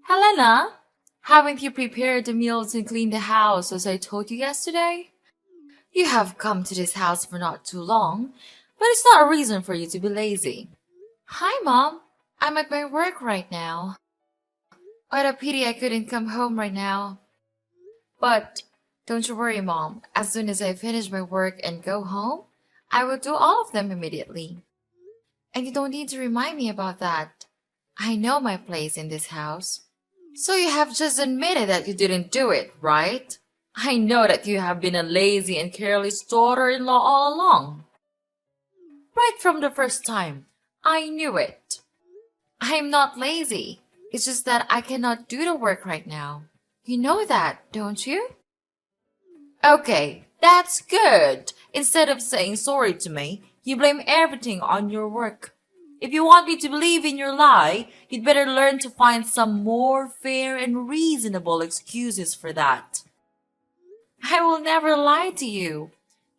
Helena, haven't you prepared the meals and cleaned the house as I told you yesterday? You have come to this house for not too long, but it's not a reason for you to be lazy. Hi, Mom. I'm at my work right now. What a pity I couldn't come home right now. But don't you worry, Mom. As soon as I finish my work and go home, I will do all of them immediately. And you don't need to remind me about that. I know my place in this house. So you have just admitted that you didn't do it, right? I know that you have been a lazy and careless daughter-in-law all along. Right from the first time. I knew it. I am not lazy. It's just that I cannot do the work right now. You know that, don't you? Okay, that's good. Instead of saying sorry to me, you blame everything on your work. If you want me to believe in your lie, you'd better learn to find some more fair and reasonable excuses for that. I will never lie to you,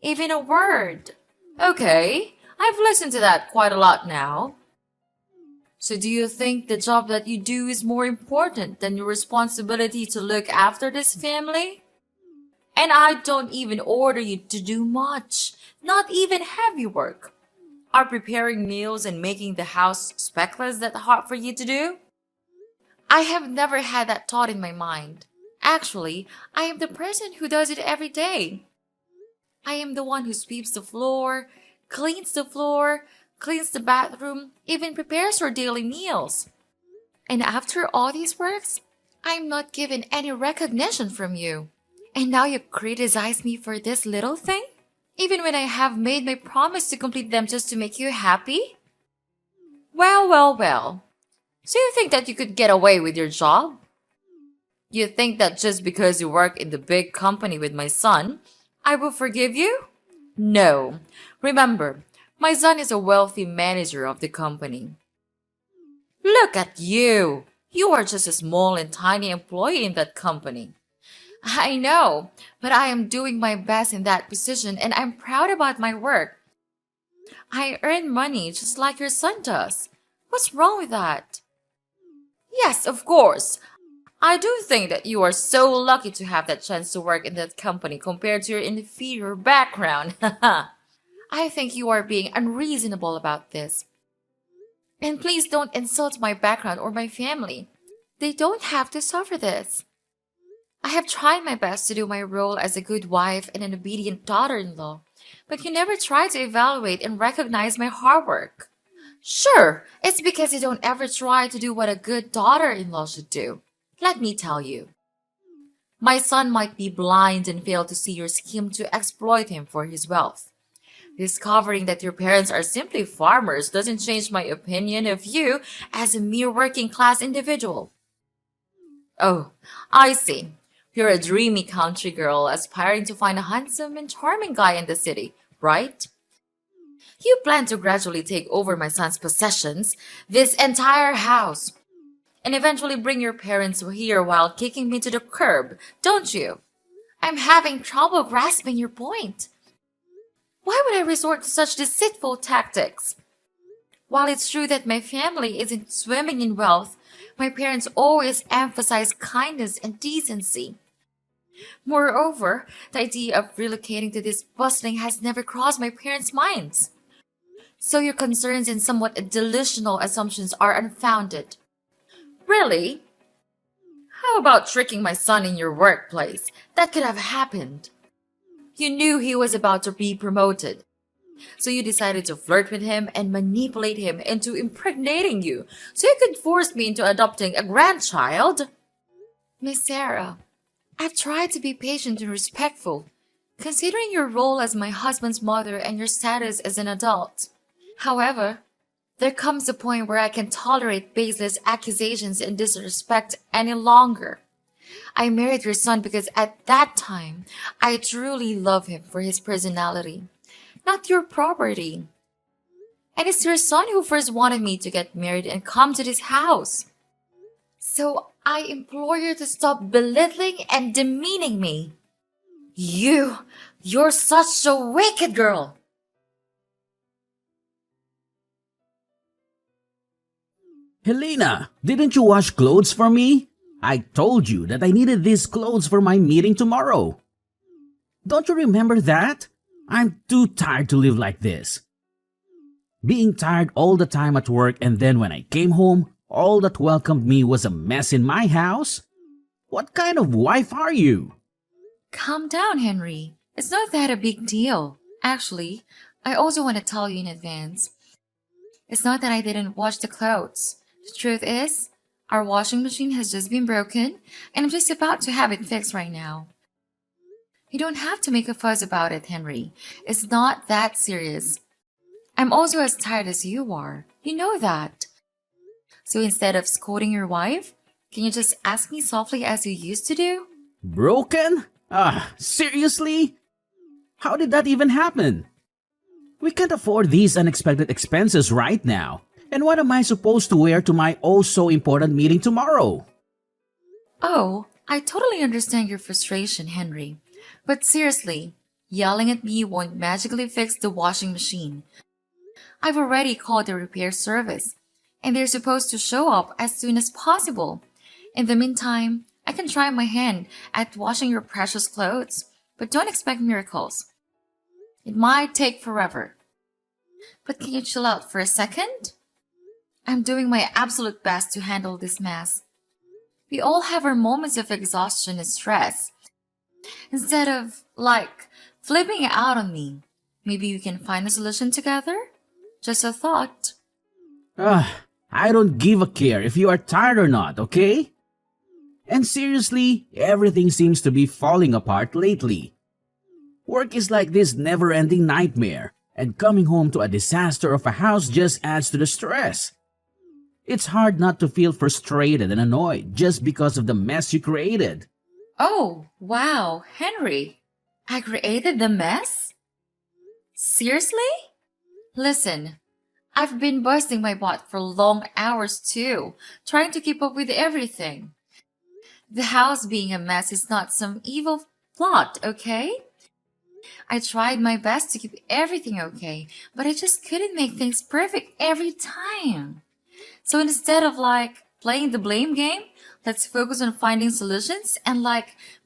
even a word. Okay, I've listened to that quite a lot now. So do you think the job that you do is more important than your responsibility to look after this family? And I don't even order you to do much, not even heavy work. Are preparing meals and making the house speckless that hard for you to do? I have never had that thought in my mind. Actually, I am the person who does it every day. I am the one who sweeps the floor, cleans the bathroom, even prepares her daily meals. And after all these works, I am not given any recognition from you. And now you criticize me for this little thing? Even when I have made my promise to complete them just to make you happy? Well. So you think that you could get away with your job? You think that just because you work in the big company with my son, I will forgive you? No. Remember, my son is a wealthy manager of the company. Look at you! You are just a small and tiny employee in that company. I know, but I am doing my best in that position and I'm proud about my work. I earn money just like your son does. What's wrong with that? Yes, of course. I do think that you are so lucky to have that chance to work in that company compared to your inferior background. I think you are being unreasonable about this. And please don't insult my background or my family. They don't have to suffer this. I have tried my best to do my role as a good wife and an obedient daughter-in-law, but you never try to evaluate and recognize my hard work. Sure, it's because you don't ever try to do what a good daughter-in-law should do. Let me tell you. My son might be blind and fail to see your scheme to exploit him for his wealth. Discovering that your parents are simply farmers doesn't change my opinion of you as a mere working-class individual. Oh, I see. You're a dreamy country girl aspiring to find a handsome and charming guy in the city, right? You plan to gradually take over my son's possessions, this entire house, and eventually bring your parents here while kicking me to the curb, don't you? I'm having trouble grasping your point. Why would I resort to such deceitful tactics? While it's true that my family isn't swimming in wealth, my parents always emphasize kindness and decency. Moreover, the idea of relocating to this bustling has never crossed my parents' minds. So your concerns and somewhat delusional assumptions are unfounded. Really? How about tricking my son in your workplace? That could have happened. You knew he was about to be promoted. So you decided to flirt with him and manipulate him into impregnating you so you could force me into adopting a grandchild? Miss Sarah, I've tried to be patient and respectful, considering your role as my husband's mother and your status as an adult. However, there comes a point where I can tolerate baseless accusations and disrespect any longer. I married your son because at that time, I truly love him for his personality, not your property. And it's your son who first wanted me to get married and come to this house. So I implore you to stop belittling and demeaning me. You're such a wicked girl. Helena, didn't you wash clothes for me? I told you that I needed these clothes for my meeting tomorrow. Don't you remember that? I'm too tired to live like this. Being tired all the time at work, and then when I came home, all that welcomed me was a mess in my house? What kind of wife are you? Calm down, Henry. It's not that a big deal. Actually, I also want to tell you in advance. It's not that I didn't wash the clothes. The truth is, our washing machine has just been broken, and I'm just about to have it fixed right now. You don't have to make a fuss about it, Henry. It's not that serious. I'm also as tired as you are. You know that. So instead of scolding your wife, can you just ask me softly as you used to do? Broken? Seriously? How did that even happen? We can't afford these unexpected expenses right now. And what am I supposed to wear to my oh so important meeting tomorrow? Oh, I totally understand your frustration, Henry. But seriously, yelling at me won't magically fix the washing machine. I've already called the repair service, and they're supposed to show up as soon as possible. In the meantime, I can try my hand at washing your precious clothes, but don't expect miracles. It might take forever. But can you chill out for a second? I'm doing my absolute best to handle this mess. We all have our moments of exhaustion and stress. Instead of, flipping out on me, maybe we can find a solution together? Just a thought. I don't give a care if you are tired or not, okay? And seriously, everything seems to be falling apart lately. Work is like this never-ending nightmare, and coming home to a disaster of a house just adds to the stress. It's hard not to feel frustrated and annoyed just because of the mess you created. Oh, wow, Henry. I created the mess? Seriously? Listen, I've been busting my butt for long hours too, trying to keep up with everything. The house being a mess is not some evil plot, okay? I tried my best to keep everything okay, but I just couldn't make things perfect every time. So instead of playing the blame game, let's focus on finding solutions and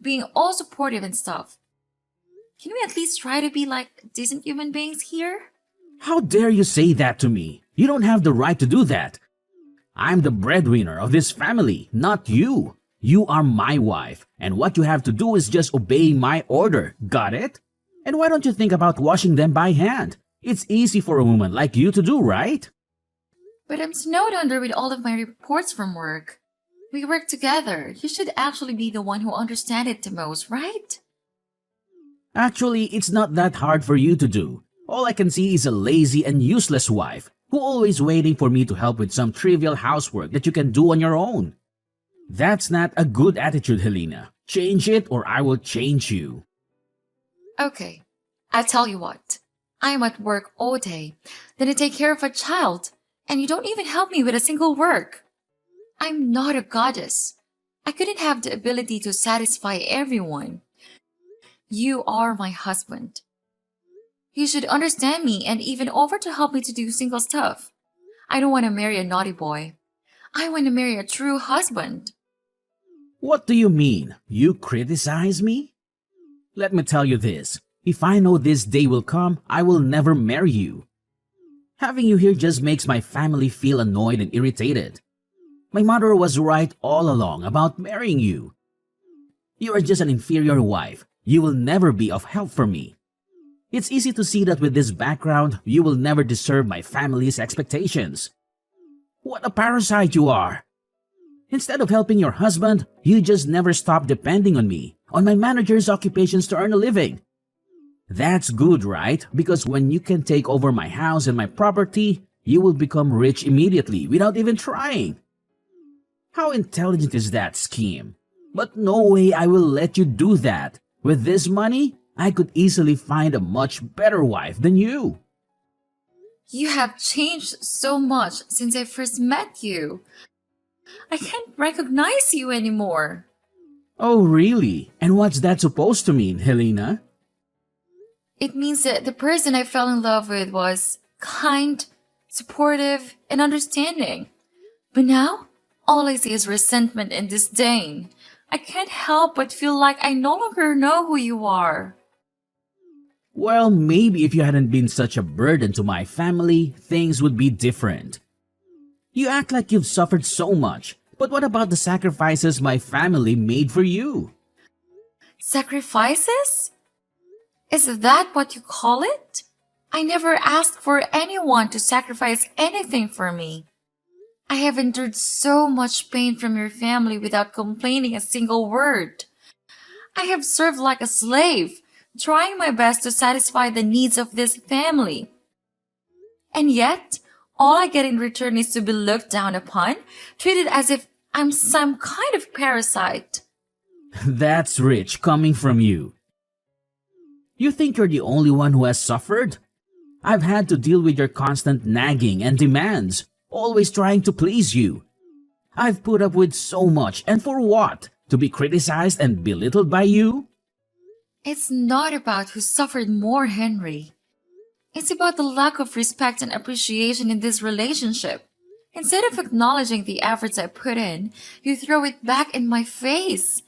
being all supportive and stuff. Can we at least try to be decent human beings here? How dare you say that to me? You don't have the right to do that. I'm the breadwinner of this family, not you. You are my wife, and what you have to do is just obey my order. Got it? And why don't you think about washing them by hand? It's easy for a woman like you to do, right? But I'm snowed under with all of my reports from work. We work together. You should actually be the one who understands it the most, right? Actually, it's not that hard for you to do. All I can see is a lazy and useless wife who always waiting for me to help with some trivial housework that you can do on your own. That's not a good attitude, Helena. Change it or I will change you. Okay, I'll tell you what. I'm at work all day, then I take care of a child, and you don't even help me with a single work. I'm not a goddess. I couldn't have the ability to satisfy everyone. You are my husband. You should understand me and even offer to help me to do single stuff. I don't want to marry a naughty boy. I want to marry a true husband. What do you mean? You criticize me? Let me tell you this. If I know this day will come, I will never marry you. Having you here just makes my family feel annoyed and irritated. My mother was right all along about marrying you. You are just an inferior wife. You will never be of help for me. It's easy to see that with this background, you will never deserve my family's expectations. What a parasite you are! Instead of helping your husband, you just never stop depending on me, on my manager's occupations to earn a living. That's good, right? Because when you can take over my house and my property, you will become rich immediately without even trying. How intelligent is that scheme? But no way I will let you do that. With this money, I could easily find a much better wife than you. You have changed so much since I first met you. I can't recognize you anymore. Oh, really? And what's that supposed to mean, Helena? It means that the person I fell in love with was kind, supportive, and understanding. But now, All I see is resentment and disdain. I can't help but feel like I no longer know who you are. Well, maybe if you hadn't been such a burden to my family, things would be different. You act like you've suffered so much, but what about the sacrifices my family made for you? Sacrifices? Is that what you call it? I never asked for anyone to sacrifice anything for me. I have endured so much pain from your family without complaining a single word. I have served like a slave, trying my best to satisfy the needs of this family. And yet, all I get in return is to be looked down upon, treated as if I'm some kind of parasite. That's rich coming from you. You think you're the only one who has suffered? I've had to deal with your constant nagging and demands, always trying to please you. I've put up with so much, and for what? To be criticized and belittled by you? It's not about who suffered more, Henry. It's about the lack of respect and appreciation in this relationship. Instead of acknowledging the efforts I put in, you throw it back in my face.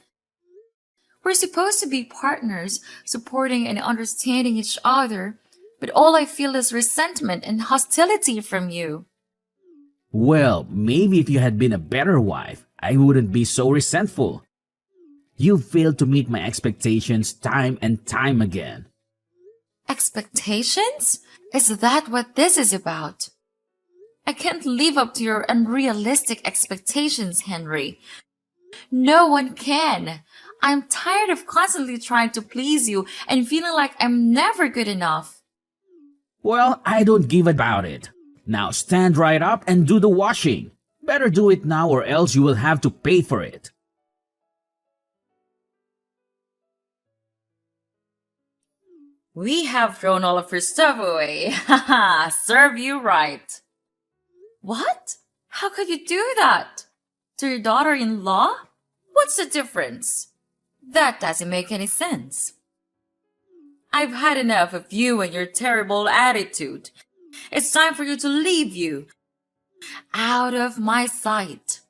We're supposed to be partners, supporting and understanding each other, but all I feel is resentment and hostility from you. Well, maybe if you had been a better wife, I wouldn't be so resentful. You failed to meet my expectations time and time again. Expectations? Is that what this is about? I can't live up to your unrealistic expectations, Henry. No one can. I'm tired of constantly trying to please you and feeling like I'm never good enough. Well, I don't give about it. Now stand right up and do the washing. Better do it now or else you will have to pay for it. We have thrown all of her stuff away. Haha, serve you right. What? How could you do that? To your daughter-in-law? What's the difference? That doesn't make any sense. I've had enough of you and your terrible attitude. It's time for you to leave you. Out of my sight.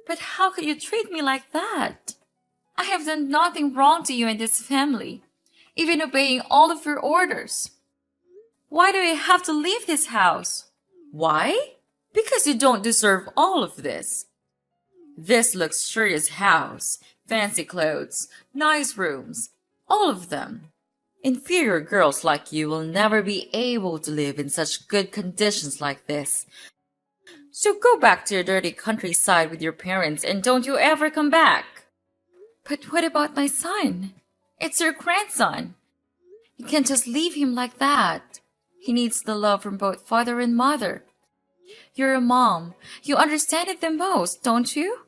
But how could you treat me like that? I have done nothing wrong to you and this family, even obeying all of your orders. Why do I have to leave this house? Why? Because you don't deserve all of this. This luxurious house, fancy clothes, nice rooms, all of them. Inferior girls like you will never be able to live in such good conditions like this. So go back to your dirty countryside with your parents and don't you ever come back. But what about my son? It's your grandson. You can't just leave him like that. He needs the love from both father and mother. You're a mom. You understand it the most, don't you?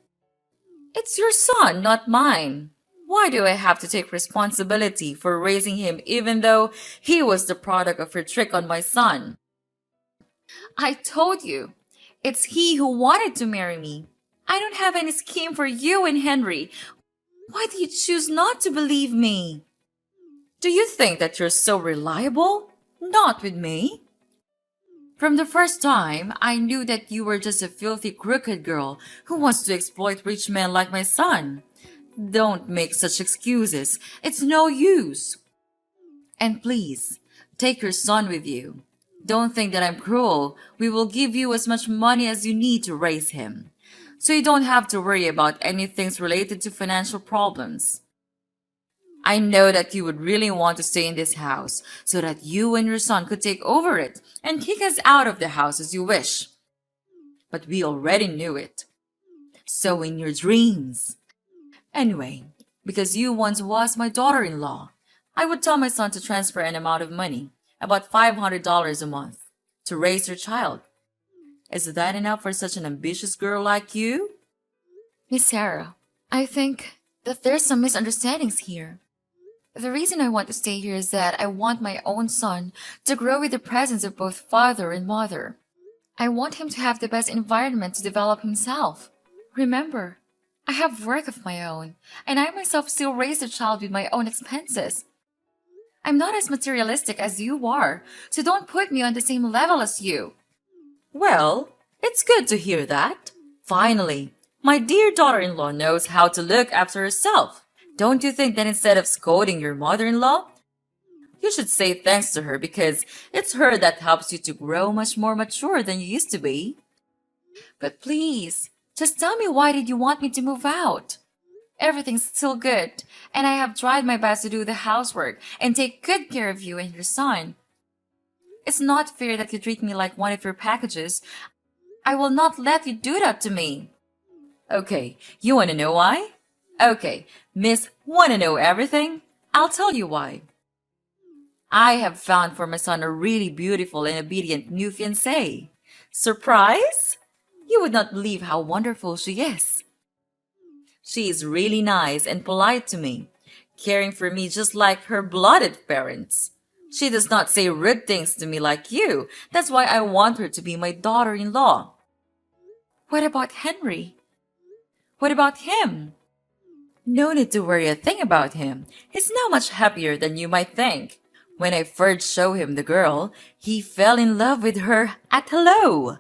It's your son, not mine. Why do I have to take responsibility for raising him even though he was the product of your trick on my son? I told you, it's he who wanted to marry me. I don't have any scheme for you and Henry. Why do you choose not to believe me? Do you think that you're so reliable? Not with me. From the first time, I knew that you were just a filthy, crooked girl who wants to exploit rich men like my son. Don't make such excuses. It's no use. And please, take your son with you. Don't think that I'm cruel. We will give you as much money as you need to raise him, so you don't have to worry about anything related to financial problems. I know that you would really want to stay in this house so that you and your son could take over it and kick us out of the house as you wish. But we already knew it. So in your dreams. Anyway, because you once was my daughter-in-law, I would tell my son to transfer an amount of money, about $500 a month, to raise your child. Is that enough for such an ambitious girl like you? Miss Sarah, I think that there's some misunderstandings here. The reason I want to stay here is that I want my own son to grow with the presence of both father and mother. I want him to have the best environment to develop himself. Remember, I have work of my own, and I myself still raise the child with my own expenses. I'm not as materialistic as you are, so don't put me on the same level as you. Well, it's good to hear that. Finally, My dear daughter-in-law knows how to look after herself. Don't you think that instead of scolding your mother-in-law, you should say thanks to her because it's her that helps you to grow much more mature than you used to be? But please, just tell me, why did you want me to move out? Everything's still good, and I have tried my best to do the housework and take good care of you and your son. It's not fair that you treat me like one of your packages. I will not let you do that to me. Okay, you want to know why? Okay, Miss Wanna Know Everything? I'll tell you why. I have found for my son a really beautiful and obedient new fiancée. Surprise? You would not believe how wonderful she is. She is really nice and polite to me, caring for me just like her blooded parents. She does not say rude things to me like you. That's why I want her to be my daughter-in-law. What about Henry? What about him? No need to worry a thing about him. He's now much happier than you might think. When I first showed him the girl, he fell in love with her at hello.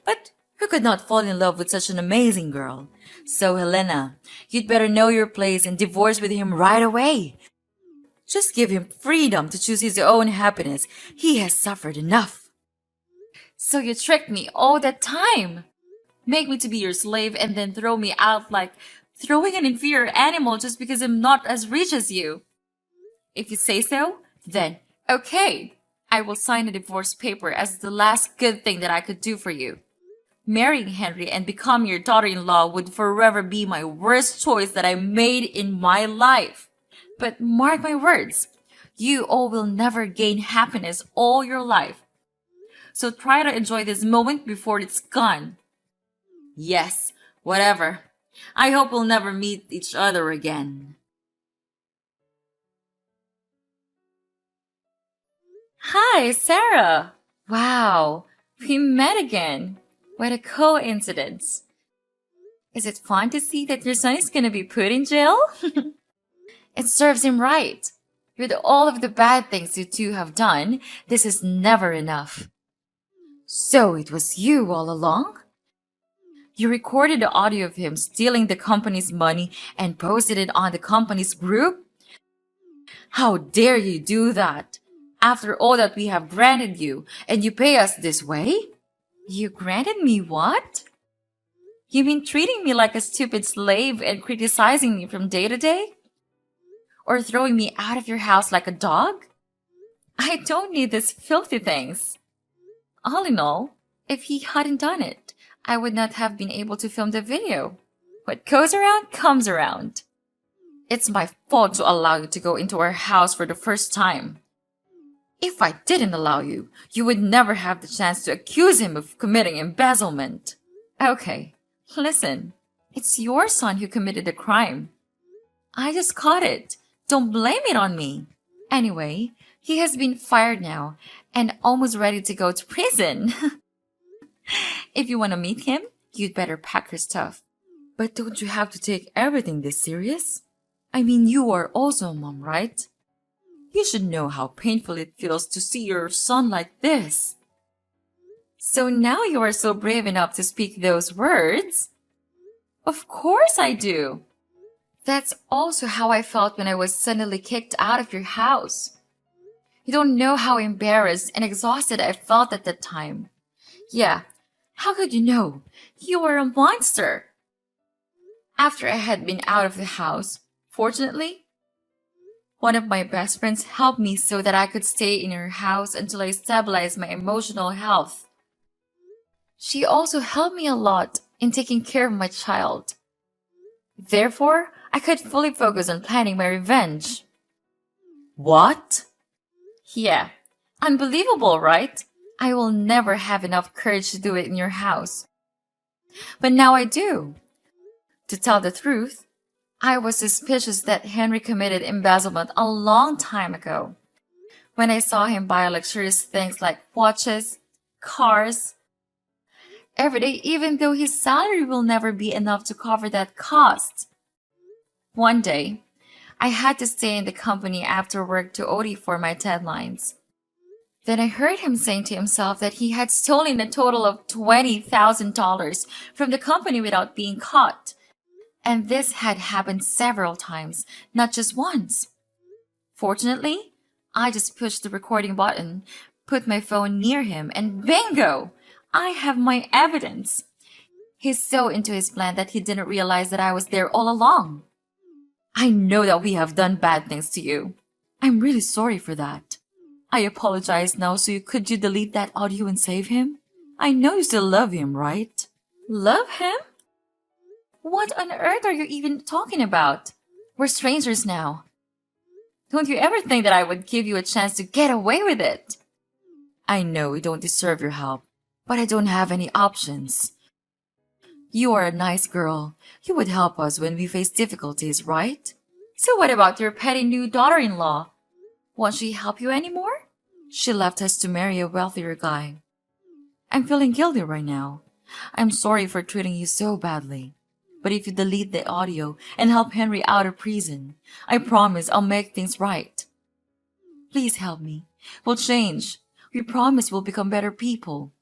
But who could not fall in love with such an amazing girl? So, Helena, you'd better know your place and divorce with him right away. Just give him freedom to choose his own happiness. He has suffered enough. So you tricked me all that time. Make me to be your slave and then throw me out like throwing an inferior animal just because I'm not as rich as you. If you say so, then okay. I will sign a divorce paper as the last good thing that I could do for you. Marrying Henry and becoming your daughter-in-law would forever be my worst choice that I made in my life. But mark my words, you all will never gain happiness all your life. So try to enjoy this moment before it's gone. Yes, whatever. I hope we'll never meet each other again. Hi, Sarah. Wow, we met again. What a coincidence. Is it fun to see that your son is gonna be put in jail? It serves him right. With all of the bad things you two have done, this is never enough. So it was you all along? You recorded the audio of him stealing the company's money and posted it on the company's group? How dare you do that? After all that we have granted you, and you pay us this way? You granted me what? You mean treating me like a stupid slave and criticizing me from day to day? Or throwing me out of your house like a dog? I don't need these filthy things. All in all, if he hadn't done it, I would not have been able to film the video. What goes around comes around. It's my fault to allow you to go into our house for the first time. If I didn't allow you, you would never have the chance to accuse him of committing embezzlement. Okay, listen. It's your son who committed the crime. I just caught it. Don't blame it on me. Anyway, he has been fired now and almost ready to go to prison. If you want to meet him, you'd better pack your stuff. But don't you have to take everything this serious? I mean, you are also a mom, right? You should know how painful it feels to see your son like this. So now you are so brave enough to speak those words? Of course I do. That's also how I felt when I was suddenly kicked out of your house. You don't know how embarrassed and exhausted I felt at that time. Yeah, how could you know? You were a monster. After I had been out of the house, fortunately, one of my best friends helped me so that I could stay in her house until I stabilized my emotional health. She also helped me a lot in taking care of my child. Therefore, I could fully focus on planning my revenge. What? Yeah, unbelievable, right? I will never have enough courage to do it in your house. But now I do. To tell the truth, I was suspicious that Henry committed embezzlement a long time ago. When I saw him buy luxurious things like watches, cars, every day, even though his salary will never be enough to cover that cost. One day, I had to stay in the company after work to OT for my deadlines. Then I heard him saying to himself that he had stolen a total of $20,000 from the company without being caught. And this had happened several times, not just once. Fortunately, I just pushed the recording button, put my phone near him, and bingo! I have my evidence. He's so into his plan that he didn't realize that I was there all along. I know that we have done bad things to you. I'm really sorry for that. I apologize now, so could you delete that audio and save him? I know you still love him, right? Love him? What on earth are you even talking about? We're strangers now. Don't you ever think that I would give you a chance to get away with it? I know we don't deserve your help, but I don't have any options. You are a nice girl. You would help us when we face difficulties, right? So what about your petty new daughter-in-law? Won't she help you anymore? She left us to marry a wealthier guy. I'm feeling guilty right now. I'm sorry for treating you so badly. But if you delete the audio and help Henry out of prison, I promise I'll make things right. Please help me. We'll change. We promise we'll become better people.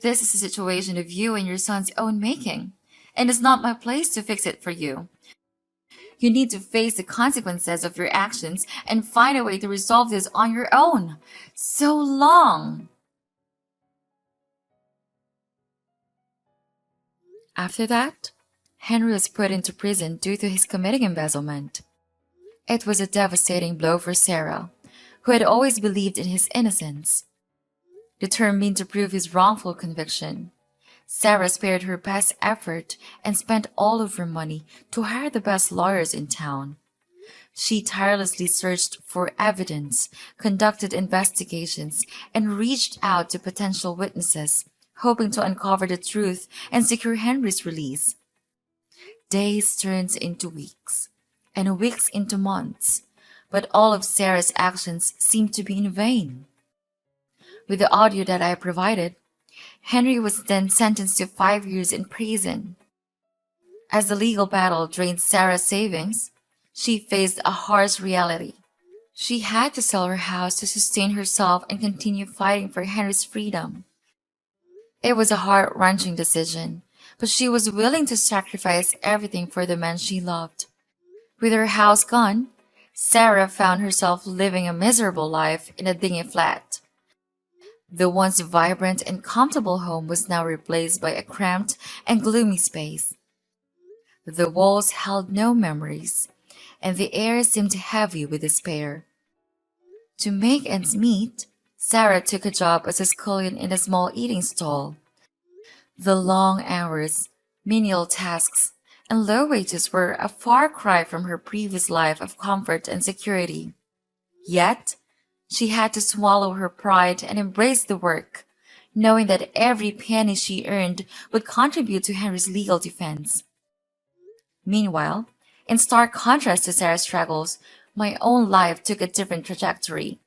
This is a situation of you and your son's own making, and it's not my place to fix it for you. You need to face the consequences of your actions and find a way to resolve this on your own. So long! After that, Henry was put into prison due to his committing embezzlement. It was a devastating blow for Sarah, who had always believed in his innocence. Determined to prove his wrongful conviction, Sarah spared her best effort and spent all of her money to hire the best lawyers in town. She tirelessly searched for evidence, conducted investigations, and reached out to potential witnesses, hoping to uncover the truth and secure Henry's release. Days turned into weeks, and weeks into months, but all of Sarah's actions seemed to be in vain. With the audio that I provided, Henry was then sentenced to 5 years in prison. As the legal battle drained Sarah's savings, she faced a harsh reality. She had to sell her house to sustain herself and continue fighting for Henry's freedom. It was a heart-wrenching decision, but she was willing to sacrifice everything for the man she loved. With her house gone, Sarah found herself living a miserable life in a dingy flat. The once vibrant and comfortable home was now replaced by a cramped and gloomy space. The walls held no memories, and the air seemed heavy with despair. To make ends meet, Sarah took a job as a scullion in a small eating stall. The long hours, menial tasks, and low wages were a far cry from her previous life of comfort and security. Yet, she had to swallow her pride and embrace the work, knowing that every penny she earned would contribute to Henry's legal defense. Meanwhile, in stark contrast to Sarah's struggles, my own life took a different trajectory.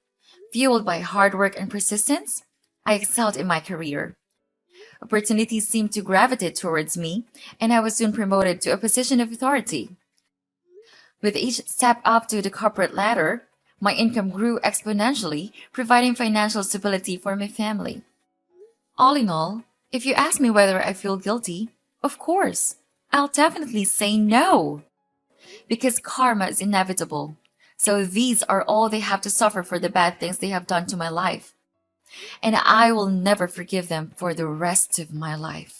Fueled by hard work and persistence, I excelled in my career. Opportunities seemed to gravitate towards me, and I was soon promoted to a position of authority. With each step up to the corporate ladder, my income grew exponentially, providing financial stability for my family. All in all, if you ask me whether I feel guilty, of course, I'll definitely say no. Because karma is inevitable, so these are all they have to suffer for the bad things they have done to my life. And I will never forgive them for the rest of my life.